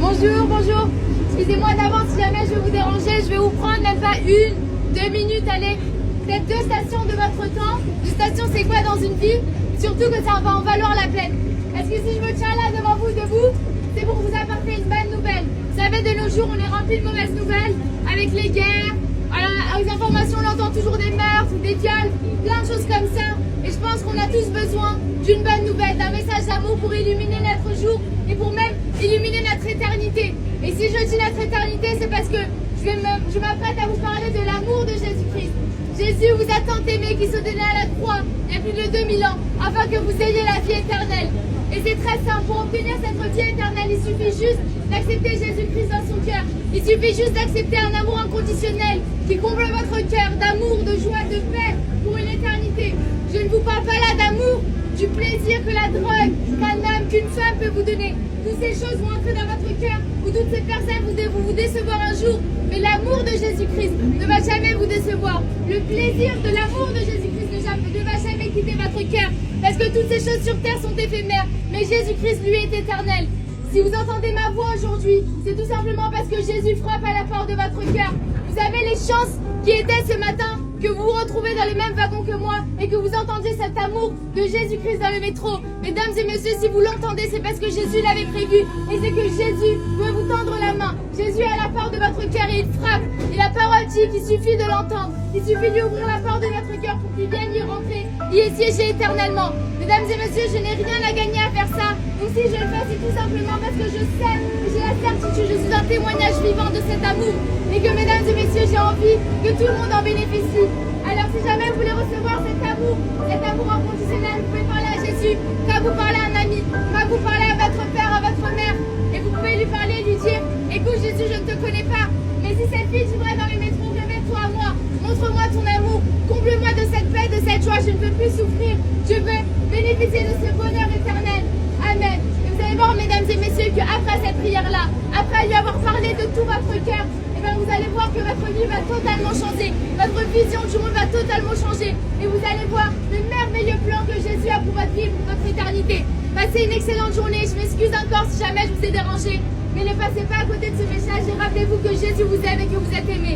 Bonjour, bonjour. Excusez-moi d'avance si jamais je vais vous déranger. Je vais vous prendre même pas 1-2 minutes, allez. Peut-être 2 stations de votre temps. 2 stations, c'est quoi dans une vie? Surtout que ça va en valoir la peine. Est-ce que si je me tiens là devant vous, debout, c'est pour vous apporter une bonne nouvelle? Vous savez, de nos jours, on est rempli de mauvaises nouvelles avec les guerres. Alors, aux informations, on entend toujours des meurtres, des viols, plein de choses comme ça. Et je pense qu'on a tous besoin d'une bonne nouvelle, d'un message d'amour pour illuminer notre jour et pour même illuminer notre éternité. Et si je dis notre éternité, c'est parce que je m'apprête à vous parler de l'amour de Jésus-Christ. Jésus vous a tant aimé qu'il se donnait à la croix il y a plus de 2000 ans afin que vous ayez la vie éternelle. Et c'est très simple, pour obtenir cette vie éternelle, il suffit juste d'accepter Jésus-Christ dans son cœur. Il suffit juste d'accepter un amour inconditionnel qui comble votre cœur d'amour, de joie, de paix pour une éternité. Je ne vous parle pas là d'amour, du plaisir que la drogue, qu'un homme, qu'une femme peut vous donner. Toutes ces choses vont entrer dans votre cœur, ou toutes ces personnes vont vous décevoir un jour. Mais l'amour de Jésus-Christ ne va jamais vous décevoir. Le plaisir de l'amour de Jésus-Christ ne va jamais quitter votre cœur. Parce que toutes ces choses sur terre sont éphémères. Mais Jésus-Christ, lui, est éternel. Si vous entendez ma voix aujourd'hui, c'est tout simplement parce que Jésus frappe à la porte de votre cœur. Vous avez les chances qui étaient ce matin que vous vous retrouvez dans le même wagon que moi et que vous entendiez cet amour de Jésus-Christ dans le métro. Mesdames et messieurs, si vous l'entendez, c'est parce que Jésus l'avait prévu. Et c'est que Jésus veut vous tendre la main. Jésus est à la porte de votre cœur et il frappe. Et la parole dit qu'il suffit de l'entendre. Il suffit de lui ouvrir la porte de notre cœur pour qu'il vienne y rentrer, y siéger éternellement. Mesdames et messieurs, je n'ai rien à gagner à faire ça. Donc si je le fais, c'est tout simplement parce que je sais, j'ai la certitude, je suis un témoignage vivant de cet amour. Et que mesdames et messieurs, j'ai envie que tout le monde en bénéficie. Alors si jamais vous voulez recevoir cet amour inconditionnel, vous pouvez parler à Jésus, quand vous parlez à un ami, quand vous parlez à votre père, à votre mère, et vous pouvez lui parler et lui dire, écoute Jésus, je ne te connais pas, mais si cette fille vivrait dans les métros, révèle-toi à moi, montre-moi ton amour, comble-moi de cette paix, de cette joie, je ne veux plus souffrir, je veux bénéficier de ce bonheur éternel. Amen. Et vous allez voir, mesdames et messieurs, qu'après cette prière-là, après lui avoir parlé de tout votre cœur, vous allez voir que votre vie va totalement changer. Votre vision du monde va totalement changer. Et vous allez voir le merveilleux plan que Jésus a pour votre vie, pour votre éternité. Passez une excellente journée. Je m'excuse encore si jamais je vous ai dérangé. Mais ne passez pas à côté de ce message et rappelez-vous que Jésus vous aime et que vous êtes aimé.